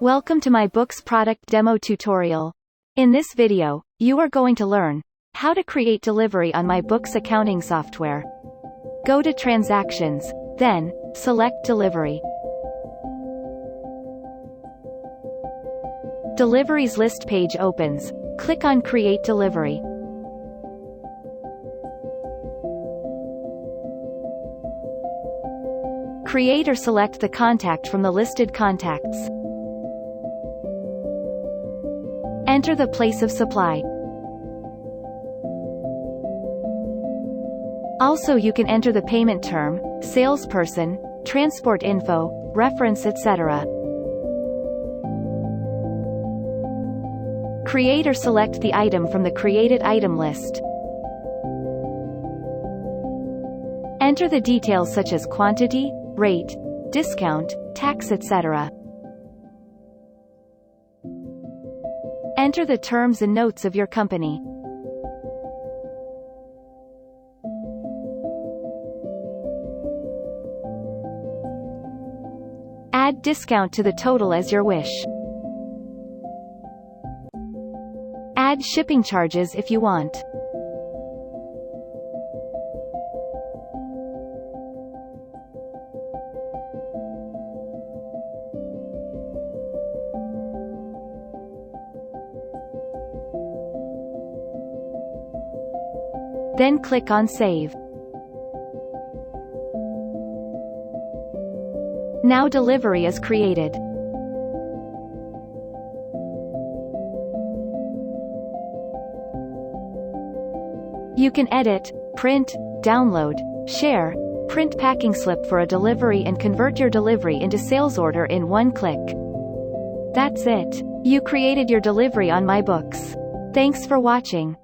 Welcome to myBooks product demo tutorial. In this video, you are going to learn how to create delivery on myBooks accounting software. Go to Transactions, then select Delivery. Deliveries list page opens. Click on Create Delivery. Create or select the contact from the listed contacts. Enter the place of supply. Also, you can enter the payment term, salesperson, transport info, reference, etc. Create or select the item from the created item list. Enter the details such as quantity, rate, discount, tax, etc. Enter the terms and notes of your company. Add discount to the total as your wish. Add shipping charges if you want. Then click on Save. Now delivery is created. You can edit, print, download, share, print packing slip for a delivery and convert your delivery into sales order in one click. That's it. You created your delivery on myBooks. Thanks for watching.